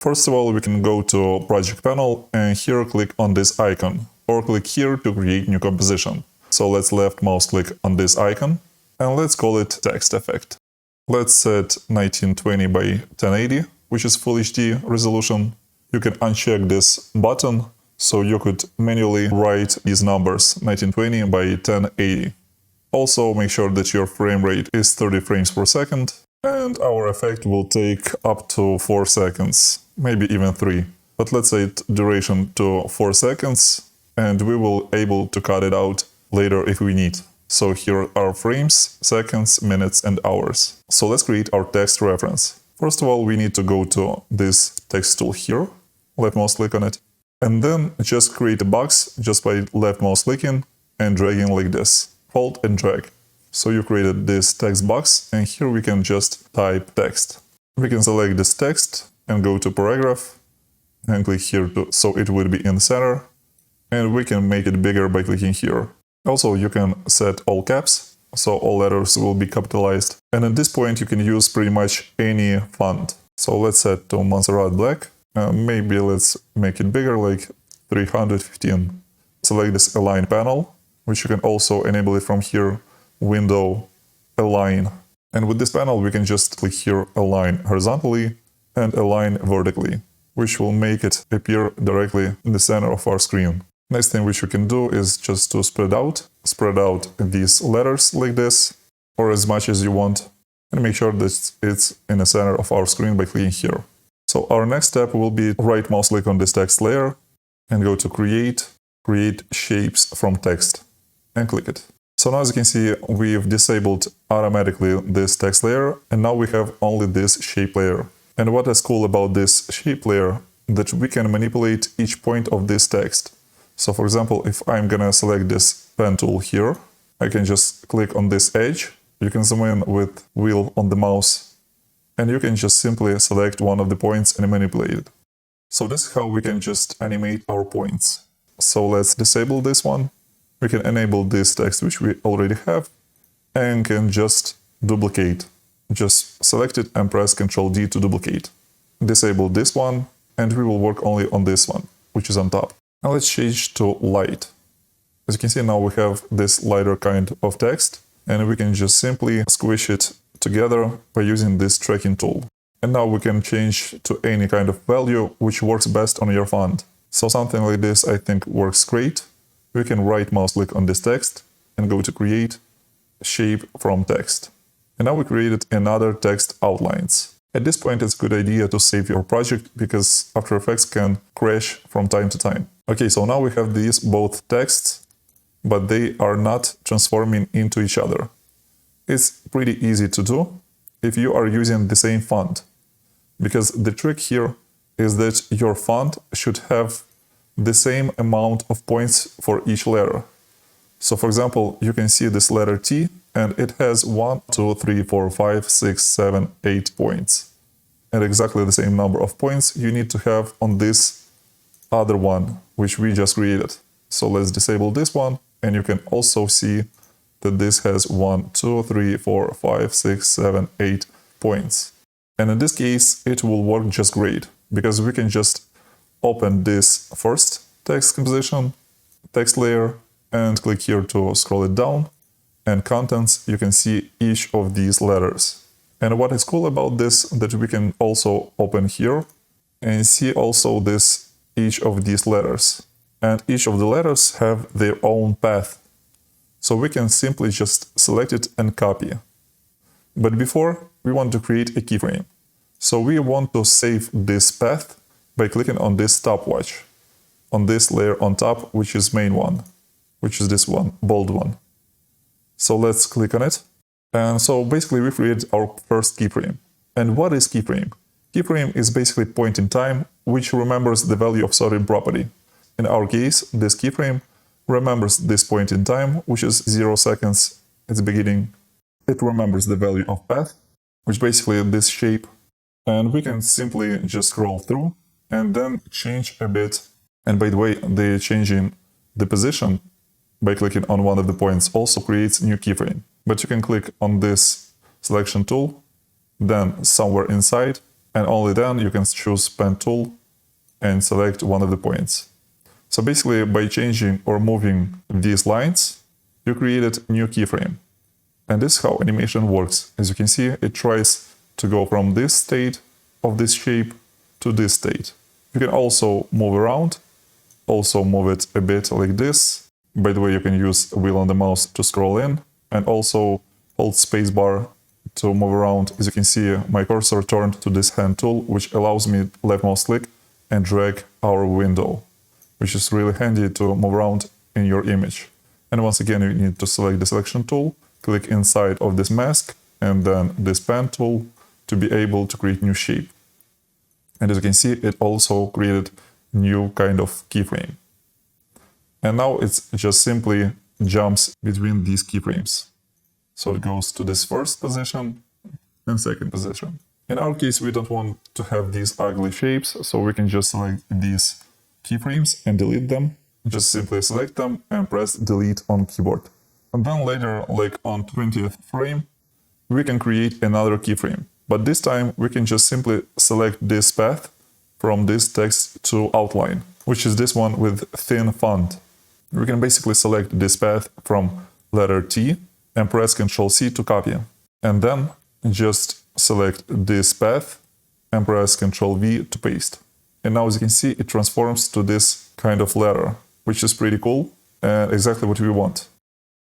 First of all, we can go to Project Panel and here click on this icon, or click here to create new composition. So let's left mouse click on this icon and let's call it Text Effect. Let's set 1920 by 1080, which is Full HD resolution. You can uncheck this button so you could manually write these numbers 1920 by 1080. Also make sure that your frame rate is 30 frames per second, and our effect will take up to 4 seconds, maybe even 3. But let's set duration to 4 seconds, and we will able to cut it out later if we need. So here are frames, seconds, minutes, and hours. So let's create our text reference. First of all, we need to go to this text tool here, left mouse click on it, and then just create a box just by left mouse clicking and dragging like this. Hold and drag. So you created this text box, and here we can just type text. We can select this text and go to paragraph and click here so it would be in the center, and we can make it bigger by clicking here. Also, you can set all caps, so all letters will be capitalized. And at this point, you can use pretty much any font. So let's set to Montserrat Black. Maybe let's make it bigger, like 315. Select this Align panel, which you can also enable it from here, Window, Align. And with this panel, we can just click here, Align horizontally and Align vertically, which will make it appear directly in the center of our screen. Next thing which we can do is just to spread out these letters like this, or as much as you want, and make sure that it's in the center of our screen by clicking here. So our next step will be right mouse click on this text layer and go to Create Shapes from Text, and click it. So now as you can see, we've disabled automatically this text layer, and now we have only this shape layer. And what is cool about this shape layer, that we can manipulate each point of this text. So for example, if I'm gonna select this pen tool here, I can just click on this edge. You can zoom in with wheel on the mouse, and you can just simply select one of the points and manipulate it. So this is how we can just animate our points. So let's disable this one. We can enable this text which we already have, and can just duplicate. Just select it and press Ctrl D to duplicate. Disable this one, and we will work only on this one, which is on top. Now let's change to light. As you can see, now we have this lighter kind of text, and we can just simply squish it together by using this tracking tool. And now we can change to any kind of value which works best on your font. So something like this I think works great. We can right mouse click on this text and go to Create Shape from Text. And now we created another text outlines. At this point, it's a good idea to save your project because After Effects can crash from time to time. Okay, so now we have these both texts, but they are not transforming into each other. It's pretty easy to do if you are using the same font, because the trick here is that your font should have the same amount of points for each letter. So for example, you can see this letter T, and it has 1, 2, 3, 4, 5, 6, 7, 8 points. And exactly the same number of points you need to have on this other one, which we just created. So let's disable this one, and you can also see that this has 1, 2, 3, 4, 5, 6, 7, 8 points. And in this case, it will work just great, because we can just open this first text composition, text layer, and click here to scroll it down, and contents, you can see each of these letters. And what is cool about this, that we can also open here and see also this, each of these letters. And each of the letters have their own path. So we can simply just select it and copy. But before, we want to create a keyframe. So we want to save this path by clicking on this stopwatch, on this layer on top, which is main one, which is this one, bold one. So let's click on it. And so basically we created our first keyframe. And what is keyframe? Keyframe is basically point in time which remembers the value of certain property. In our case, this keyframe remembers this point in time, which is 0 seconds at the beginning. It remembers the value of path, which basically this shape. And we can simply just scroll through and then change a bit. And by the way, the changing the position by clicking on one of the points also creates new keyframe. But you can click on this selection tool, then somewhere inside, and only then you can choose pen tool and select one of the points. So basically, by changing or moving these lines, you created a new keyframe. And this is how animation works. As you can see, it tries to go from this state of this shape to this state. You can also move around, also move it a bit like this. By the way, you can use wheel on the mouse to scroll in, and also hold spacebar to move around. As you can see, my cursor turned to this hand tool, which allows me left mouse click and drag our window, which is really handy to move around in your image. And once again, you need to select the selection tool, click inside of this mask, and then this pen tool to be able to create new shape. And as you can see, it also created new kind of keyframe. And now it just simply jumps between these keyframes. So it goes to this first position and second position. In our case, we don't want to have these ugly shapes, so we can just select these keyframes and delete them. Just simply select them and press delete on keyboard. And then later, like on 20th frame, we can create another keyframe. But this time we can just simply select this path from this text to outline, which is this one with thin font. We can basically select this path from letter T and press Ctrl C to copy. And then just select this path and press Ctrl V to paste. And now as you can see, it transforms to this kind of letter, which is pretty cool and exactly what we want.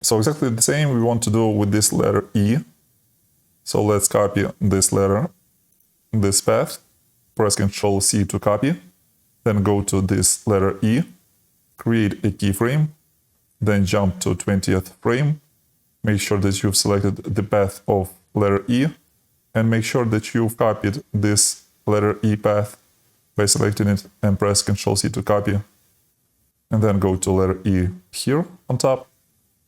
So exactly the same we want to do with this letter E. So let's copy this letter, this path, press Ctrl C to copy, then go to this letter E, create a keyframe, then jump to 20th frame, make sure that you've selected the path of letter E, and make sure that you've copied this letter E path by selecting it and press Ctrl C to copy. And then go to letter E here on top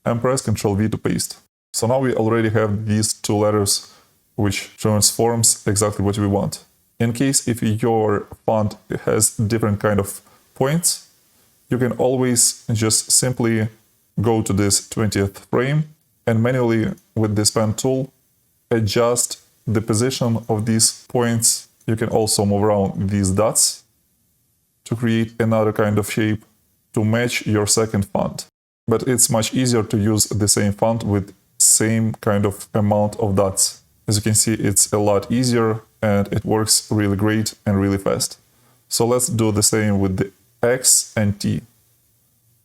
and press Ctrl V to paste. So now we already have these two letters, which transforms exactly what we want. In case if your font has different kind of points, you can always just simply go to this 20th frame and manually with this pen tool adjust the position of these points. You can also move around these dots to create another kind of shape to match your second font. But it's much easier to use the same font with same kind of amount of dots. As you can see, it's a lot easier and it works really great and really fast. So let's do the same with the X and T.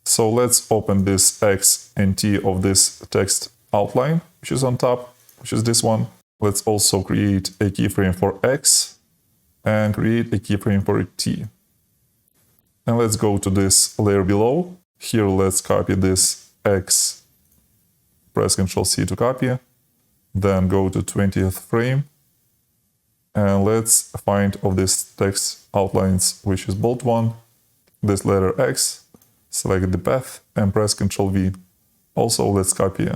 So let's open this X and T of this text outline, which is on top, which is this one. Let's also create a keyframe for X and create a keyframe for T. And let's go to this layer below. Here, let's copy this X, press Ctrl C to copy, then go to 20th frame. And let's find of this text outlines, which is bold one, this letter X, select the path and press Ctrl V. Also, let's copy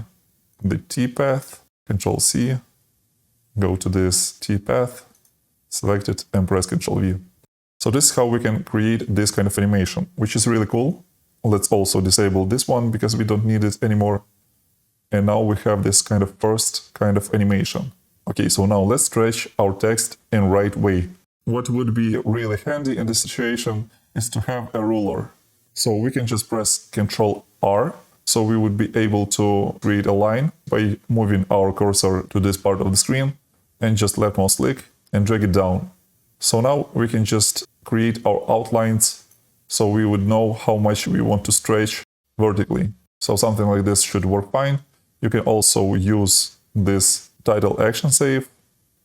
the T path, Ctrl C, go to this T path, select it and press Ctrl V. So this is how we can create this kind of animation, which is really cool. Let's also disable this one because we don't need it anymore. And now we have this kind of first kind of animation. Okay, so now let's stretch our text in right way. What would be really handy in this situation is to have a ruler. So we can just press Ctrl R. So we would be able to create a line by moving our cursor to this part of the screen and just left mouse click and drag it down. So now we can just create our outlines so we would know how much we want to stretch vertically. So something like this should work fine. You can also use this title action save.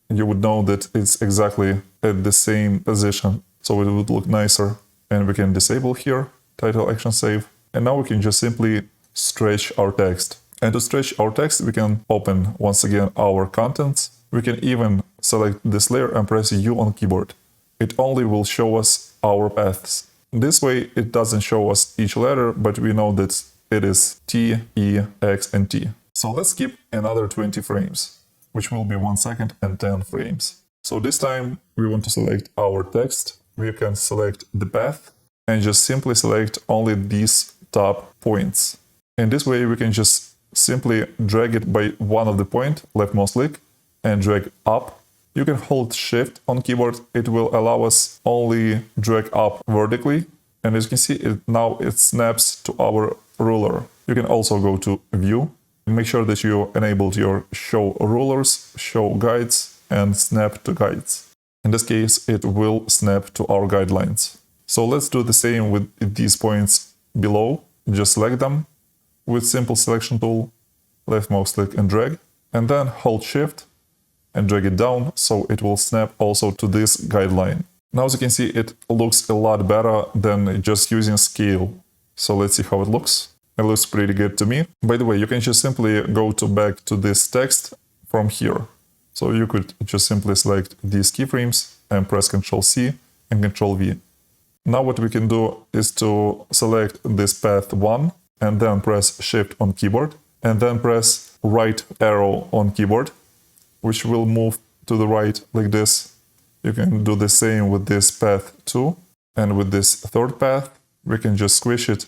You would know that it's exactly at the same position, so it would look nicer. And we can disable here, title action save. And now we can just simply stretch our text. And to stretch our text, we can open once again our contents. We can even select this layer and press U on keyboard. It only will show us our paths. This way, it doesn't show us each letter, but we know that it is T, E, X, and T. So let's skip another 20 frames, which will be 1 second and 10 frames. So this time we want to select our text. We can select the path and just simply select only these top points. In this way, we can just simply drag it by one of the point, left mouse click, and drag up You can hold Shift on keyboard. It will allow us only drag up vertically. And as you can see, now it snaps to our ruler. You can also go to View. Make sure that you enabled your Show Rulers, Show Guides, and Snap to Guides. In this case, it will snap to our guidelines. So let's do the same with these points below. Just select them with simple selection tool, left mouse click and drag, and then hold Shift and drag it down so it will snap also to this guideline. Now as you can see, it looks a lot better than just using scale. So let's see how it looks. It looks pretty good to me. By the way, you can just simply go back to this text from here. So you could just simply select these keyframes and press Ctrl+C and Ctrl+V. Now what we can do is to select this path 1 and then press Shift on keyboard and then press right arrow on keyboard, which will move to the right like this. You can do the same with this path 2, and with this third path, we can just squish it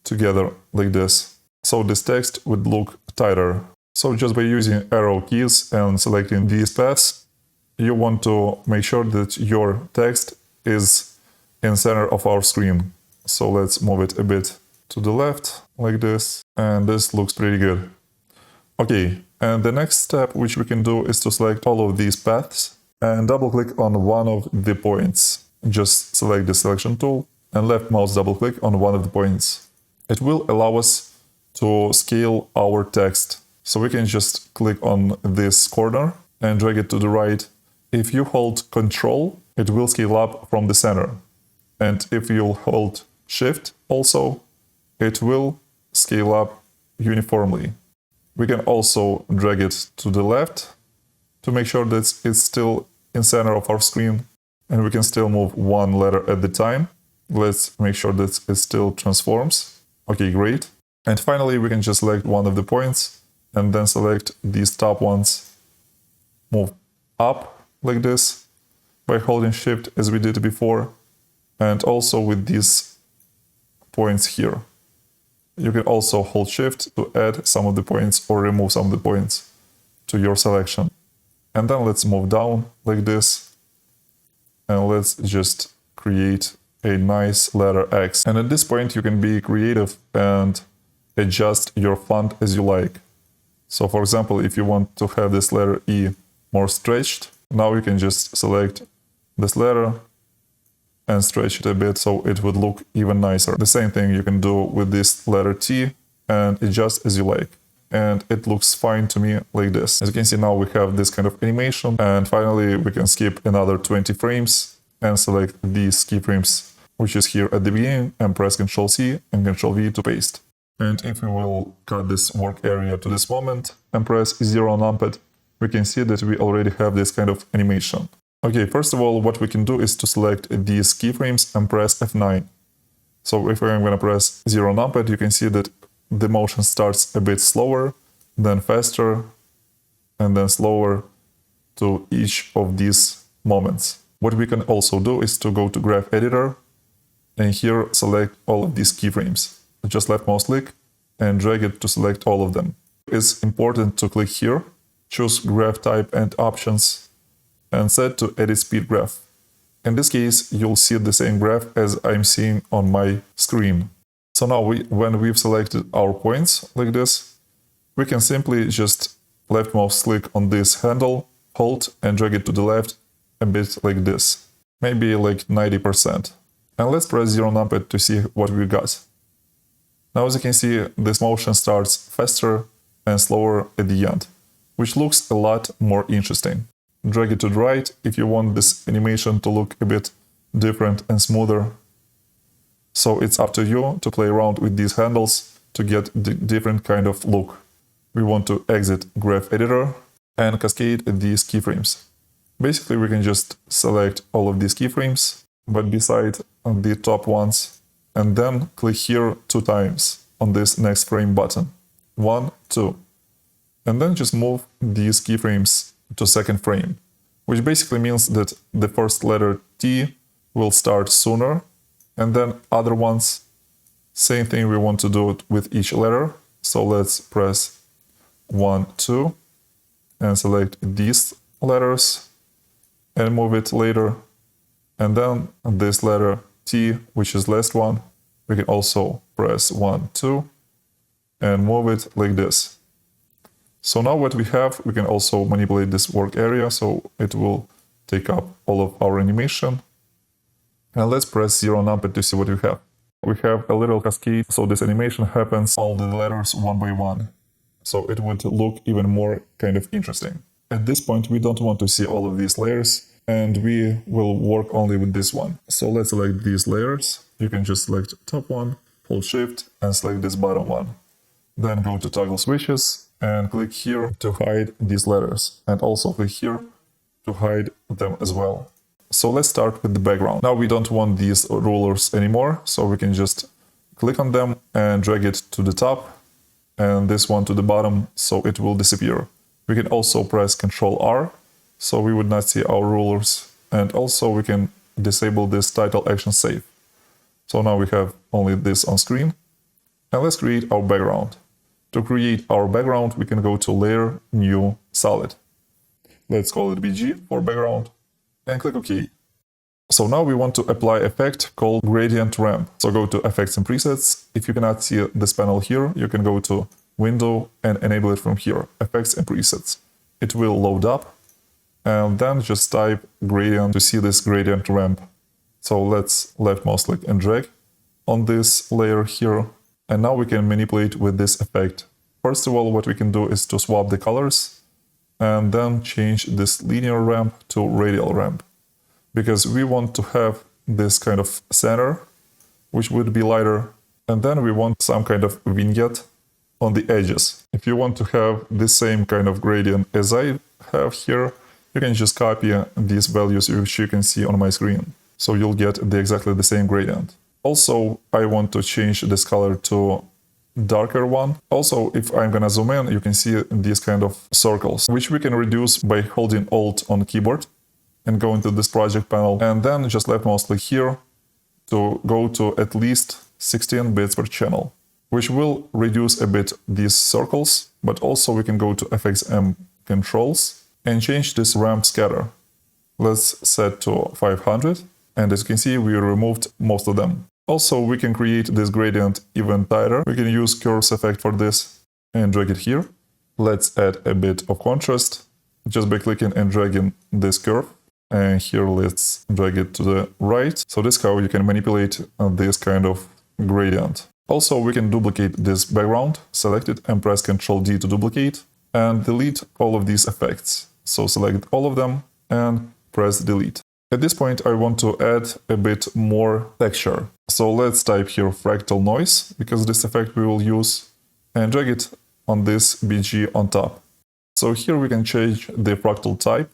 together like this. So this text would look tighter. So just by using arrow keys and selecting these paths, you want to make sure that your text is in center of our screen. So let's move it a bit to the left like this, and this looks pretty good. Okay, and the next step which we can do is to select all of these paths and double click on one of the points. Just select the selection tool and left mouse double click on one of the points. It will allow us to scale our text. So we can just click on this corner and drag it to the right. If you hold Ctrl, it will scale up from the center. And if you hold Shift also, it will scale up uniformly. We can also drag it to the left to make sure that it's still in center of our screen, and we can still move one letter at the time. Let's make sure that it still transforms. Okay, great. And finally, we can just select one of the points and then select these top ones. Move up like this by holding Shift as we did before, and also with these points here. You can also hold Shift to add some of the points or remove some of the points to your selection. And then let's move down like this. And let's just create a nice letter X. And at this point, you can be creative and adjust your font as you like. So for example, if you want to have this letter E more stretched, now you can just select this letter and stretch it a bit so it would look even nicer. The same thing you can do with this letter T and adjust as you like. And it looks fine to me like this. As you can see, now we have this kind of animation. And finally, we can skip another 20 frames and select these keyframes, which is here at the beginning, and press Ctrl+C and Ctrl+V to paste. And if we will cut this work area to this moment and press 0 on numpad, we can see that we already have this kind of animation. Okay, first of all, what we can do is to select these keyframes and press F9. So if I'm going to press 0 numpad, you can see that the motion starts a bit slower, then faster, and then slower to each of these moments. What we can also do is to go to Graph Editor and here select all of these keyframes. Just left mouse click and drag it to select all of them. It's important to click here, choose Graph Type and Options, and set to Edit Speed Graph. In this case, you'll see the same graph as I'm seeing on my screen. So now when we've selected our points like this, we can simply just left mouse click on this handle, hold and drag it to the left a bit like this, maybe like 90%. And let's press 0 numpad to see what we got. Now as you can see, this motion starts faster and slower at the end, which looks a lot more interesting. Drag it to the right if you want this animation to look a bit different and smoother. So it's up to you to play around with these handles to get the different kind of look. We want to exit Graph Editor and cascade these keyframes. Basically, we can just select all of these keyframes, but beside the top ones, and then click here 2 times on this next frame button. 1, 2. And then just move these keyframes to second frame, which basically means that the first letter T will start sooner, and then other ones, same thing, we want to do it with each letter. So let's press 1, 2 and select these letters and move it later. And then this letter T, which is last one, we can also press 1, 2, and move it like this. So now what we have, we can also manipulate this work area, so it will take up all of our animation. And let's press 0 numpad to see what we have. We have a little cascade, so this animation happens all the letters one by one. So it would look even more kind of interesting. At this point, we don't want to see all of these layers, and we will work only with this one. So let's select these layers. You can just select top one, hold shift, and select this bottom one. Then go to toggle switches and click here to hide these letters, and also click here to hide them as well. So let's start with the background. Now we don't want these rulers anymore, so we can just click on them and drag it to the top, and this one to the bottom, so it will disappear. We can also press Ctrl R, so we would not see our rulers, and also we can disable this title action save. So now we have only this on screen, and let's create our background. To create our background, we can go to Layer, New, Solid. Let's call it BG for background, and click OK. So now we want to apply effect called Gradient Ramp. So go to Effects and Presets. If you cannot see this panel here, you can go to Window and enable it from here, Effects and Presets. It will load up, and then just type Gradient to see this Gradient Ramp. So let's left mouse click and drag on this layer here, and now we can manipulate with this effect. First of all, what we can do is to swap the colors, and then change this linear ramp to radial ramp, because we want to have this kind of center, which would be lighter, and then we want some kind of vignette on the edges. If you want to have the same kind of gradient as I have here, you can just copy these values which you can see on my screen, so you'll get exactly the same gradient. Also, I want to change this color to darker one. Also, if I'm gonna zoom in, you can see these kind of circles, which we can reduce by holding Alt on the keyboard and go into this project panel, and then just left mouse click here to go to at least 16 bits per channel, which will reduce a bit these circles, but also we can go to FXM controls and change this ramp scatter. Let's set to 500, and as you can see, we removed most of them. Also, we can create this gradient even tighter. We can use curves effect for this and drag it here. Let's add a bit of contrast just by clicking and dragging this curve. And here let's drag it to the right. So this is how you can manipulate this kind of gradient. Also, we can duplicate this background, select it and press Ctrl D to duplicate, and delete all of these effects. So select all of them and press delete. At this point, I want to add a bit more texture. So let's type here fractal noise, because this effect we will use, and drag it on this BG on top. So here we can change the fractal type.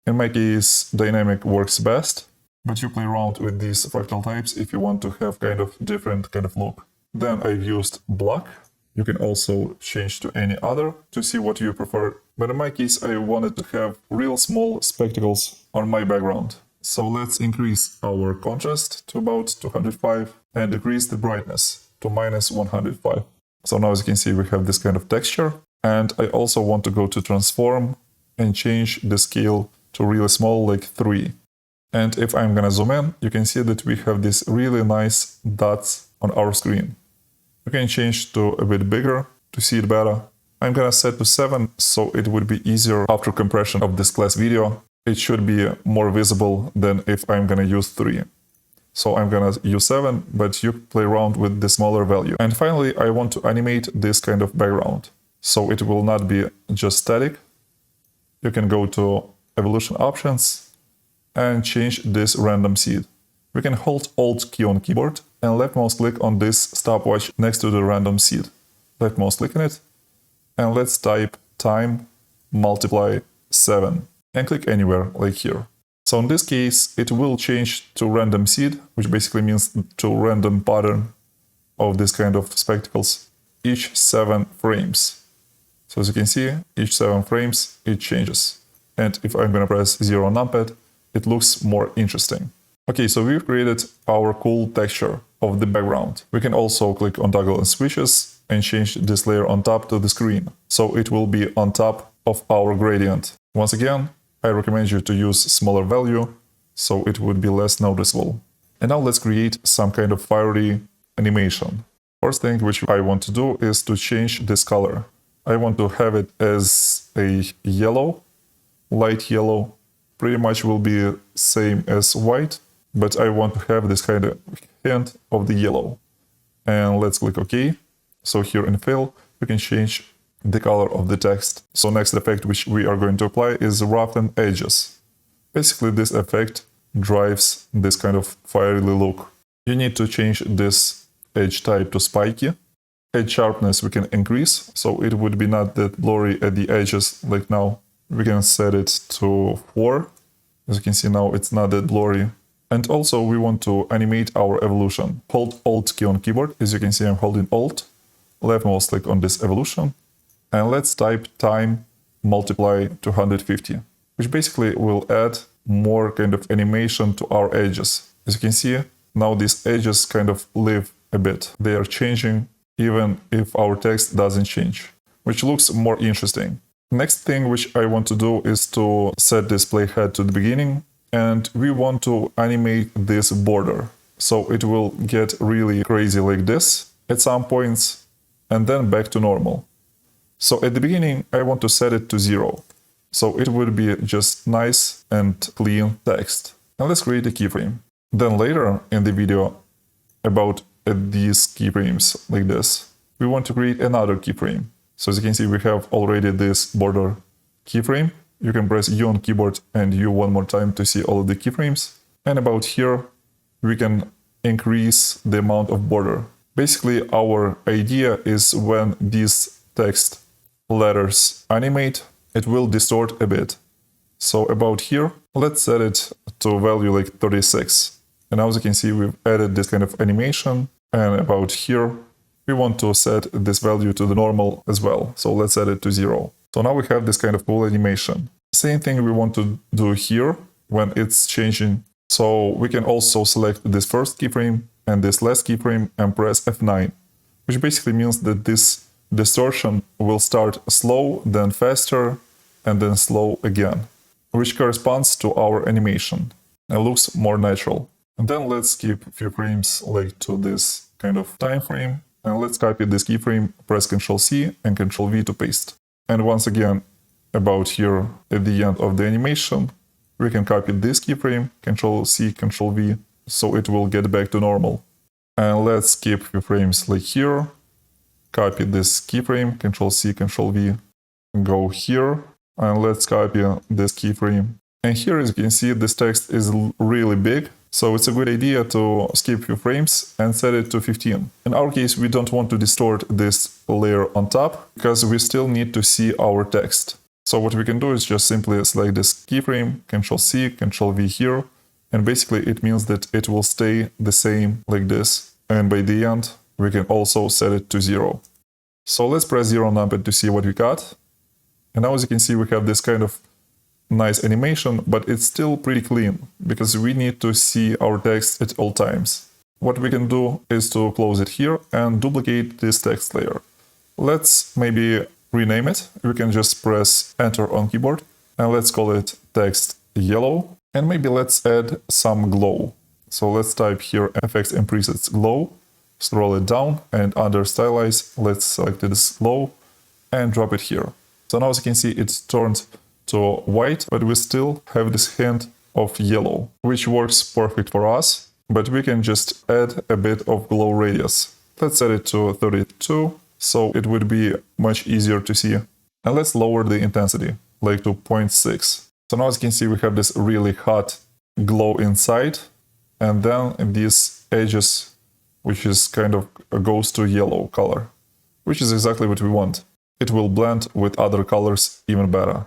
In my case, dynamic works best, but you play around with these fractal types if you want to have kind of different kind of look. Then I've used block. You can also change to any other to see what you prefer. But in my case, I wanted to have real small spectacles on my background. So let's increase our contrast to about 205 and decrease the brightness to -105. So now as you can see, we have this kind of texture. And I also want to go to transform and change the scale to really small, like 3. And if I'm gonna zoom in, you can see that we have these really nice dots on our screen. You can change to a bit bigger to see it better. I'm gonna set to 7, so it would be easier after compression of this class video. It should be more visible than if I'm gonna use 3. So I'm gonna use 7, but you play around with the smaller value. And finally, I want to animate this kind of background, so it will not be just static. You can go to Evolution Options and change this random seed. We can hold Alt key on keyboard and left mouse click on this stopwatch next to the random seed. Left mouse click on it, and let's type time multiply 7 and click anywhere like here. So in this case, it will change to random seed, which basically means to random pattern of this kind of spectacles each 7 frames. So as you can see, each 7 frames, it changes. And if I'm gonna press 0 numpad, it looks more interesting. Okay, so we've created our cool texture of the background. We can also click on toggle and switches and change this layer on top to the screen, so it will be on top of our gradient. Once again, I recommend you to use smaller value, so it would be less noticeable. And now let's create some kind of fiery animation. First thing which I want to do is to change this color. I want to have it as a yellow, light yellow, pretty much will be same as white, but I want to have this kind of hint of the yellow. And let's click OK. So here in Fill, we can change the color of the text. So next effect which we are going to apply is Roughen Edges. Basically this effect drives this kind of fiery look. You need to change this edge type to spiky. Edge sharpness we can increase, so it would be not that blurry at the edges like now. We can set it to 4. As you can see now, it's not that blurry. And also we want to animate our evolution. Hold Alt key on keyboard. As you can see, I'm holding Alt. Left mouse click on this evolution. And let's type time multiply to 150, which basically will add more kind of animation to our edges. As you can see, now these edges kind of live a bit. They are changing even if our text doesn't change, which looks more interesting. Next thing which I want to do is to set this playhead to the beginning, and we want to animate this border. So it will get really crazy like this at some points, and then back to normal. So at the beginning, I want to set it to 0. So it would be just nice and clean text. And let's create a keyframe. Then later in the video about these keyframes like this, we want to create another keyframe. So as you can see, we have already this border keyframe. You can press U on keyboard and U one more time to see all of the keyframes. And about here, we can increase the amount of border. Basically, our idea is when these text letters animate, it will distort a bit. So about here, let's set it to a value like 36. And now as you can see, we've added this kind of animation. And about here, we want to set this value to the normal as well. So let's set it to 0. So now we have this kind of cool animation. Same thing we want to do here when it's changing. So we can also select this first keyframe and this last keyframe and press F9, which basically means that this distortion will start slow, then faster, and then slow again, which corresponds to our animation and looks more natural. And then let's skip a few frames like to this kind of time frame, and let's copy this keyframe, press Ctrl-C and Ctrl-V to paste. And once again, about here at the end of the animation, we can copy this keyframe, Ctrl-C, Ctrl-V, so it will get back to normal. And let's skip a few frames like here, copy this keyframe, Ctrl-C, Ctrl-V, go here, and let's copy this keyframe. And here, as you can see, this text is really big, so it's a good idea to skip a few frames and set it to 15. In our case, we don't want to distort this layer on top, because we still need to see our text. So what we can do is just simply select this keyframe, Ctrl-C, Ctrl-V here, and basically it means that it will stay the same like this. And by the end, we can also set it to 0. So let's press 0 on numpad to see what we got. And now as you can see, we have this kind of nice animation, but it's still pretty clean because we need to see our text at all times. What we can do is to close it here and duplicate this text layer. Let's maybe rename it. We can just press Enter on keyboard and let's call it text yellow. And maybe let's add some glow. So let's type here effects and presets glow, scroll it down, and under stylize, let's select this glow and drop it here. So now as you can see, it's turned to white, but we still have this hint of yellow, which works perfect for us, but we can just add a bit of glow radius. Let's set it to 32, so it would be much easier to see. And let's lower the intensity, like to 0.6. So now as you can see, we have this really hot glow inside, and then these edges, which is kind of goes to yellow color, which is exactly what we want. It will blend with other colors even better.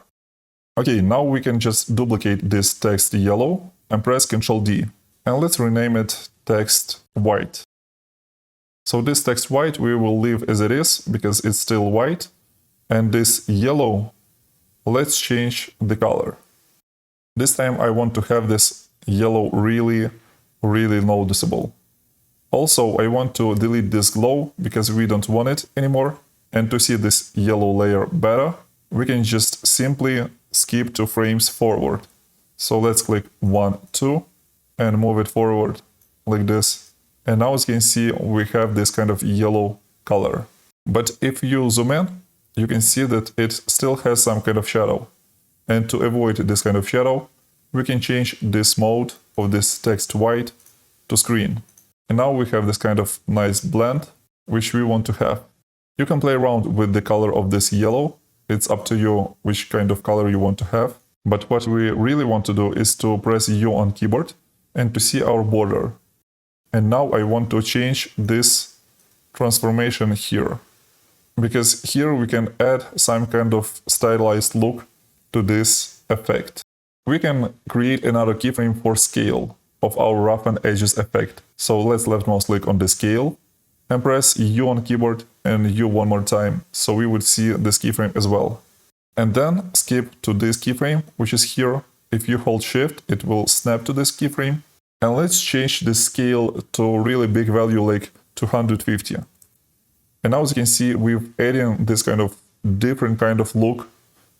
Okay, now we can just duplicate this text yellow and press Ctrl-D. And let's rename it text white. So this text white we will leave as it is because it's still white. And this yellow, let's change the color. This time I want to have this yellow really noticeable. Also, I want to delete this glow because we don't want it anymore. And to see this yellow layer better, we can just simply skip 2 frames forward. So let's click 1, 2 and move it forward like this. And now as you can see, we have this kind of yellow color. But if you zoom in, you can see that it still has some kind of shadow. And to avoid this kind of shadow, we can change this mode of this text white to screen. And now we have this kind of nice blend, which we want to have. You can play around with the color of this yellow. It's up to you which kind of color you want to have. But what we really want to do is to press U on keyboard and to see our border. And now I want to change this transformation here. Because here we can add some kind of stylized look to this effect. We can create another keyframe for scale of our roughen edges effect. So let's left mouse click on the scale and press U on keyboard and U one more time, so we would see this keyframe as well. And then skip to this keyframe, which is here. If you hold shift, it will snap to this keyframe. And let's change the scale to a really big value like 250. And now as you can see, we've added this kind of different kind of look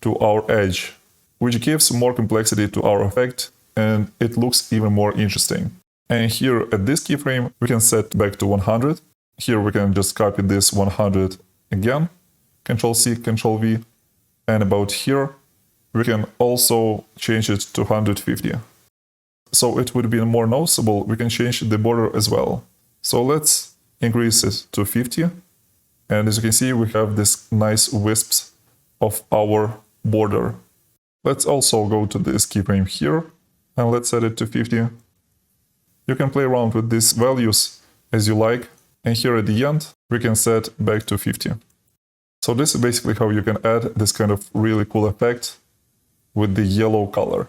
to our edge, which gives more complexity to our effect and it looks even more interesting. And here at this keyframe, we can set back to 100. Here we can just copy this 100 again, Ctrl-C, Ctrl-V. And about here, we can also change it to 150. So it would be more noticeable, we can change the border as well. So let's increase it to 50. And as you can see, we have this nice wisps of our border. Let's also go to this keyframe here and let's set it to 50. You can play around with these values as you like. And here at the end, we can set back to 50. So this is basically how you can add this kind of really cool effect with the yellow color.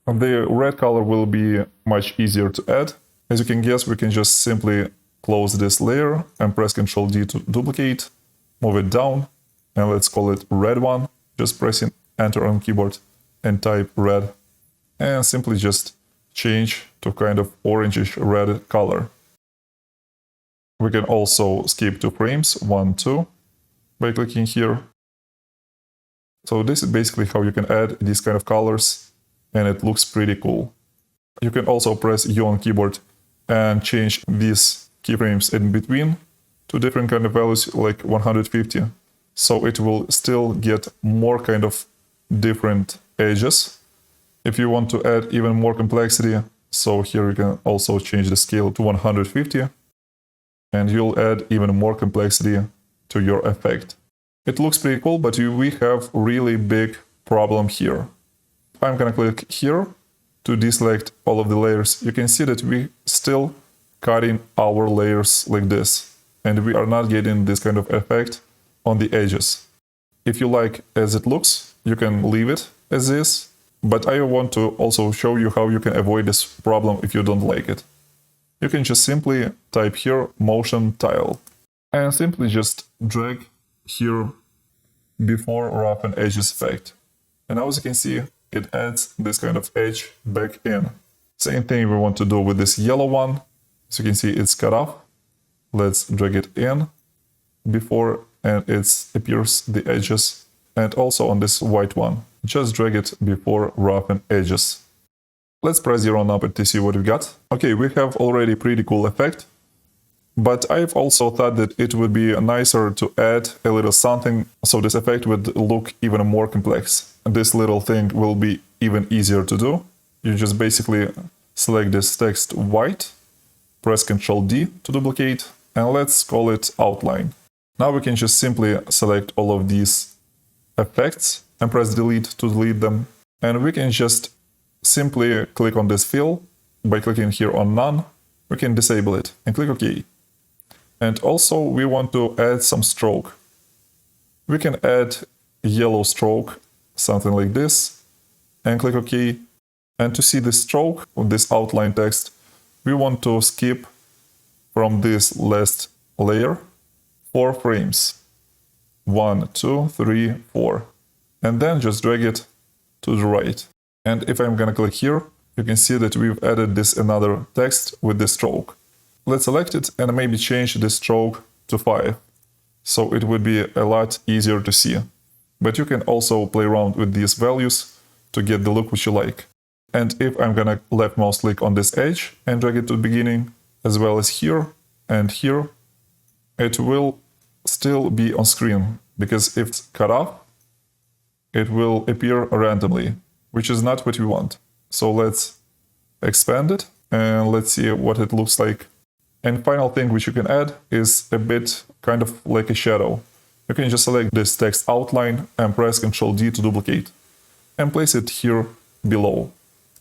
The red color will be much easier to add. As you can guess, we can just simply close this layer and press Ctrl-D to duplicate, move it down, and let's call it red one. Just pressing Enter on keyboard and type red, and simply just change to kind of orangish red color. We can also skip 2 frames, 1, 2, by clicking here. So this is basically how you can add these kind of colors, and it looks pretty cool. You can also press U on keyboard and change these keyframes in between to different kind of values like 150. So it will still get more kind of different edges. If you want to add even more complexity, so here you can also change the scale to 150 and you'll add even more complexity to your effect. It looks pretty cool, but we have really big problem here. I'm gonna click here to deselect all of the layers. You can see that we still cutting our layers like this, and we are not getting this kind of effect on the edges. If you like as it looks, you can leave it as is, but I want to also show you how you can avoid this problem if you don't like it. You can just simply type here motion tile and simply just drag here before roughen edges effect. And now as you can see, it adds this kind of edge back in. Same thing we want to do with this yellow one. As you can see, it's cut off. Let's drag it in before and it appears the edges. And also on this white one, just drag it before roughen edges. Let's press 0 on up to see what we got. Okay, we have already pretty cool effect, but I've also thought that it would be nicer to add a little something so this effect would look even more complex. This little thing will be even easier to do. You just basically select this text white, press Ctrl-D to duplicate, and let's call it outline. Now we can just simply select all of these effects and press delete to delete them. And we can just simply click on this fill. By clicking here on none, we can disable it and click OK. And also we want to add some stroke. We can add yellow stroke, something like this, and click OK. And to see the stroke of this outline text, we want to skip from this last layer 4 frames. 1, 2, 3, 4. And then just drag it to the right. And if I'm gonna click here, you can see that we've added this another text with the stroke. Let's select it and maybe change the stroke to 5. So it would be a lot easier to see. But you can also play around with these values to get the look which you like. And if I'm gonna left mouse click on this edge and drag it to the beginning, as well as here and here, it will still be on screen, because if it's cut off, it will appear randomly, which is not what we want. So let's expand it and let's see what it looks like. And final thing which you can add is a bit kind of like a shadow. You can just select this text outline and press Ctrl D to duplicate and place it here below.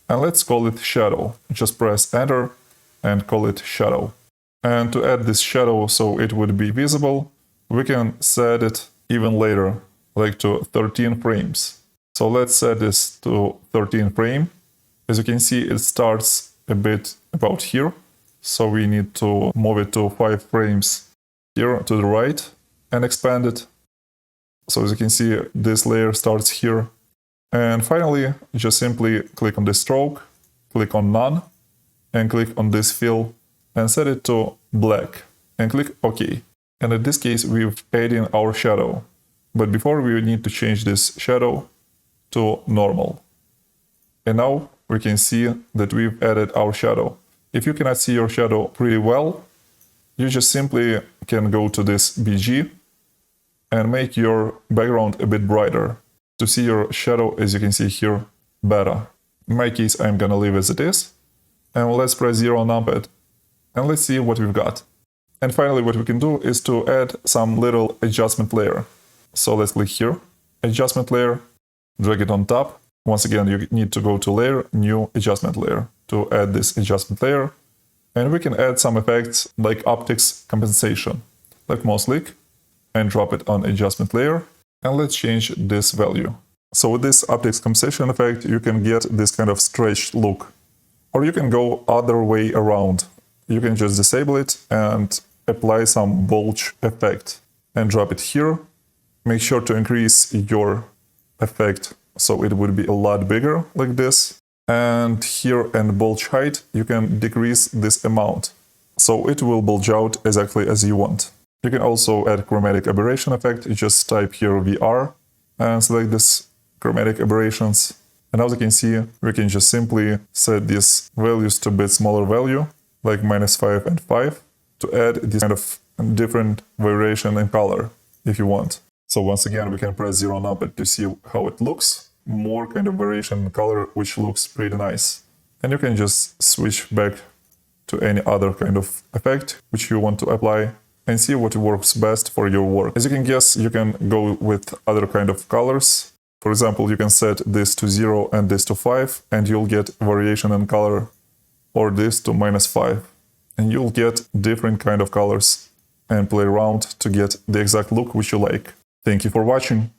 And let's call it shadow. Just press enter and call it shadow. And to add this shadow so it would be visible, we can set it even later, like to 13 frames. So let's set this to 13 frame. As you can see, it starts a bit about here. So we need to move it to 5 frames here to the right and expand it. So as you can see, this layer starts here. And finally, just simply click on the stroke, click on none, and click on this fill and set it to black and click OK. And in this case, we've added our shadow. But before, we need to change this shadow to normal. And now we can see that we've added our shadow. If you cannot see your shadow pretty well, you just simply can go to this BG and make your background a bit brighter to see your shadow, as you can see here, better. In my case, I'm gonna leave as it is. And let's press 0 on numpad and let's see what we've got. And finally, what we can do is to add some little adjustment layer. So let's click here, adjustment layer, drag it on top. Once again, you need to go to layer, new adjustment layer to add this adjustment layer. And we can add some effects like optics compensation. Left mouse click and drop it on adjustment layer. And let's change this value. So with this optics compensation effect, you can get this kind of stretched look. Or you can go other way around. You can just disable it and apply some bulge effect and drop it here. Make sure to increase your effect so it would be a lot bigger like this. And here in bulge height, you can decrease this amount. So it will bulge out exactly as you want. You can also add chromatic aberration effect. You just type here VR and select this chromatic aberrations. And as you can see, we can just simply set these values to a bit smaller value, like -5 and 5, to add this kind of different variation in color if you want. So once again, we can press 0 on numpad to see how it looks. More kind of variation in color, which looks pretty nice. And you can just switch back to any other kind of effect which you want to apply and see what works best for your work. As you can guess, you can go with other kind of colors. For example, you can set this to 0 and this to 5, and you'll get variation in color, or this to -5. And you'll get different kind of colors and play around to get the exact look which you like. Thank you for watching.